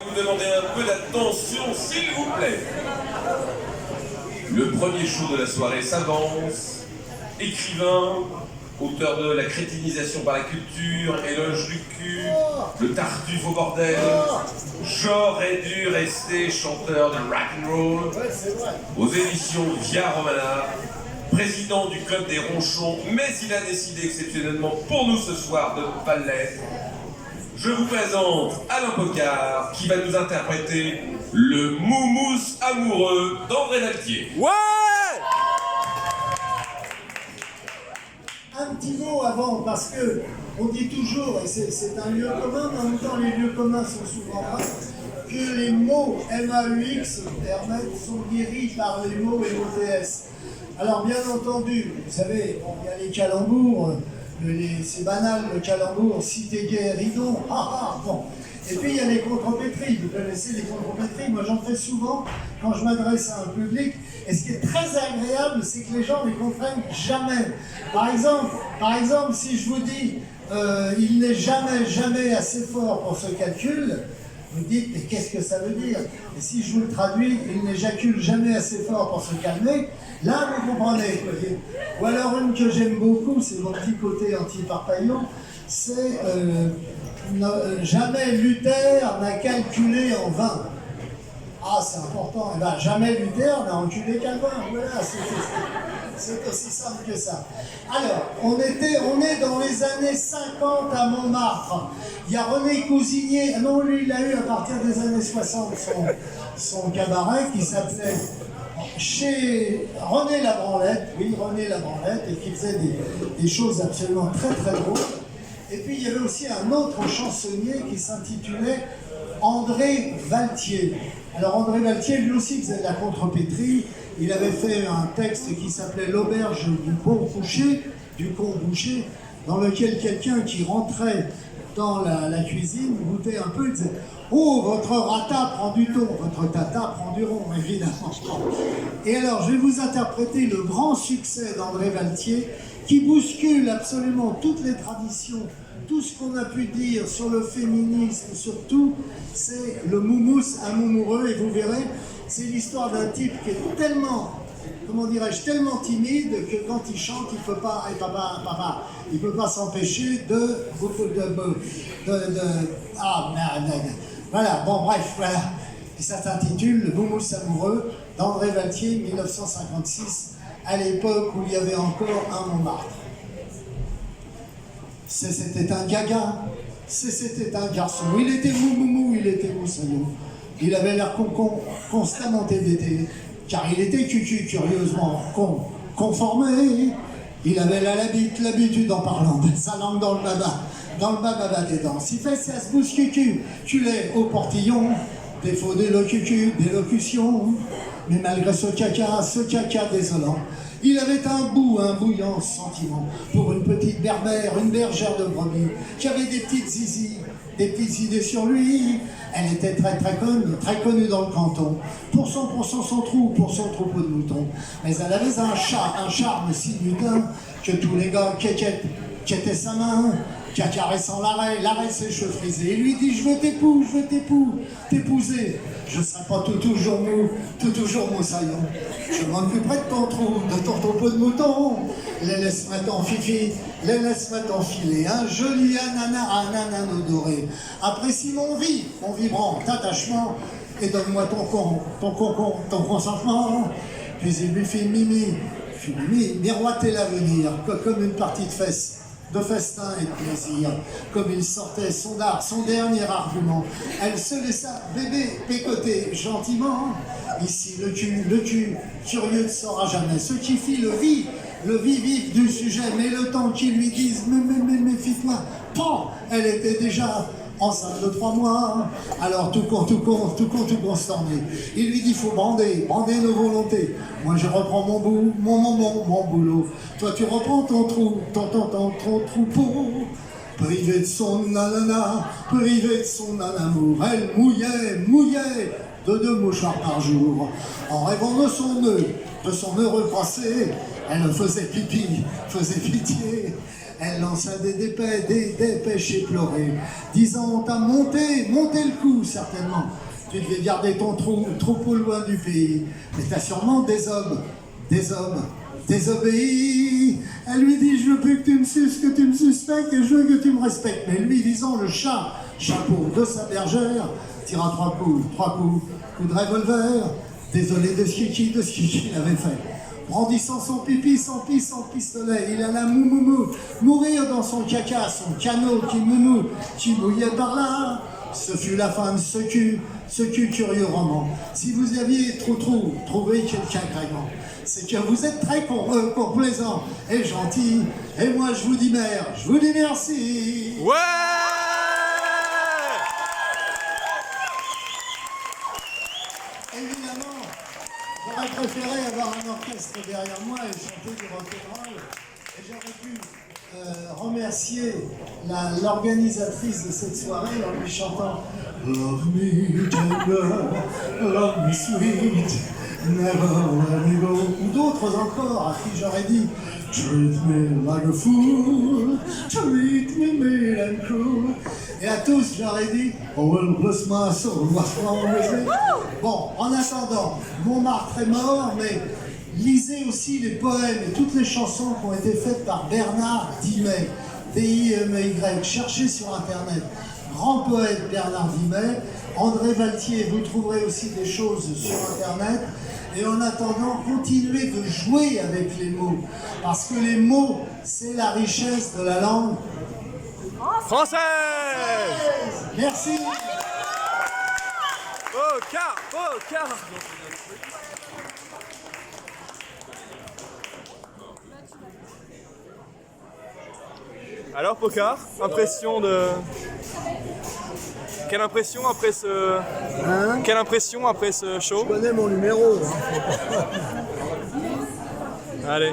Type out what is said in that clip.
Vous demandez un peu d'attention, s'il vous plaît. Le premier show de la soirée s'avance. Écrivain, auteur de La crétinisation par la culture, Éloge du cul, Le Tartuffe au bordel. J'aurais dû rester chanteur de rock'n'roll. Aux éditions Via Romana. Président du club des Ronchons, mais il a décidé exceptionnellement pour nous ce soir de ne pas l'être. Je vous présente Alain Pocard qui va nous interpréter le Moumous amoureux d'André Valtier. Ouais! Un petit mot avant, parce que on dit toujours, et c'est un lieu commun, mais en même temps les lieux communs sont souvent rares, que les mots MAUX sont guéris par les mots MOTS. Alors bien entendu, vous savez, bon, il y a les calembours, c'est banal le calembour, cité gay, ridon, bon. Et puis il y a les contrepétries, vous connaissez les contrepétries, moi j'en fais souvent quand je m'adresse à un public, et ce qui est très agréable, c'est que les gens ne les comprennent jamais. Par exemple, si je vous dis il n'est jamais assez fort pour ce calcul, vous dites, mais qu'est-ce que ça veut dire? Et si je vous le traduis, il n'éjacule jamais assez fort pour se calmer, là vous comprenez. Ou alors une que j'aime beaucoup, c'est mon petit côté anti-parpaillon, c'est jamais Luther n'a calculé en vain. Ah, c'est important. Eh ben, jamais Luther n'a enculé Calvin. Voilà, c'est aussi simple que ça. Alors, on est dans les années 50 à Montmartre. Il y a René Cousigné. Non, lui, il a eu à partir des années 60 son cabaret qui s'appelait chez René Labranlette. Oui, René Labranlette, et qui faisait des choses absolument très très drôles. Et puis, il y avait aussi un autre chansonnier qui s'intitulait André Valtier. Alors André Valtier, lui aussi faisait de la contrepétrie. Il avait fait un texte qui s'appelait L'auberge du con bouché, dans lequel quelqu'un qui rentrait dans la cuisine goûtait un peu et disait « Oh, votre rata prend du thon, votre tata prend du rond, évidemment. » Et alors, je vais vous interpréter le grand succès d'André Valtier, qui bouscule absolument toutes les traditions, tout ce qu'on a pu dire sur le féminisme, surtout, c'est le moumous amoureux, et vous verrez, c'est l'histoire d'un type qui est tellement, comment dirais-je, tellement timide que quand il chante, il peut pas, il peut pas s'empêcher voilà, bon bref, voilà. Et ça s'intitule Le moumous amoureux d'André Valtier, 1956, à l'époque où il y avait encore un Montmartre. C'était un gaga, c'était un garçon. Il était mou, il était moussaillon. Il avait l'air constamment hébété, car il était curieusement conformé. Il avait l'habitude en parlant de sa langue dans le baba des dents. Il fait ça se bousculait au portillon, défaut d'élocution. Mais malgré ce caca désolant, il avait un bouillant sentiment pour une petite berbère, une bergère de brebis, qui avait des petites idées sur lui. Elle était très connue dans le canton, pour son troupeau de moutons. Mais elle avait un charme si mutin, que tous les gars quêtaient sa main, caressant l'arrêt ses cheveux frisés. Il lui dit, je veux t'épouser. Je serai pas toujours moussaillon. Je m'occuperai de ton troupeau de moutons. Les laisse-moi t'enfiler. Un joli ananas doré. Apprécie mon vibrant attachement. Et donne-moi ton consentement. Puis il lui fit miroiter l'avenir, comme une partie de festin et de plaisir. Comme il sortait son dernier argument, elle se laissa bébé pécoter gentiment. Ici, le cul, curieux ne saura jamais ce qui fit le vif du sujet, mais le temps qu'ils lui disent, méfie-toi, pan, elle était déjà enceinte de 3 mois, alors tout consterné. Il lui dit, faut bander nos volontés. Moi je reprends mon boulot. Toi tu reprends ton troupeau. Privé de son nanana, privé de son amour, elle mouillait de 2 mouchoirs par jour. En rêvant de son heureux passé, Elle faisait pipi, faisait pitié. Elle lança des dépêches et pleurait, disant on t'a monté le coup certainement. Tu devais garder ton troupeau loin du pays. Mais t'as sûrement des hommes, désobéis. Elle lui dit je veux plus que tu me suces, que tu me suspectes, et je veux que tu me respectes. Mais lui, visant le chapeau de sa bergère, tira trois coups de revolver. Désolé de ce qu'il avait fait. Brandissant son pipi, son pistolet, il alla mourir dans son caca, son canot qui mouillait par là. Ce fut la fin de ce curieux roman. Si vous aviez trouvé quelqu'un gréement, c'est que vous êtes très complaisant et gentil. Et moi je vous dis merci. Ouais! Évidemment, j'aurais préféré avoir un orchestre derrière moi et chanter du rock'n'roll. Et j'aurais pu remercier l'organisatrice de cette soirée en lui chantant Love me tender, love me sweet, never let me go. Ou d'autres encore à qui j'aurais dit Treat me like a fool, treat me mean and cruel. Et à tous j'aurais dit Oh well bless my soul, what's wrong with me? Bon, en attendant, Montmartre est mort, mais lisez aussi les poèmes et toutes les chansons qui ont été faites par Bernard Dimet, D-I-M-E-Y. Cherchez sur internet. Grand poète Bernard Dimet. André Valtier, vous trouverez aussi des choses sur internet. Et en attendant, continuez de jouer avec les mots. Parce que les mots, c'est la richesse de la langue Française! Merci. Poca! Alors Poca, impression de... Quelle impression après ce... Hein? Quelle impression après ce show? Je connais mon numéro. Allez.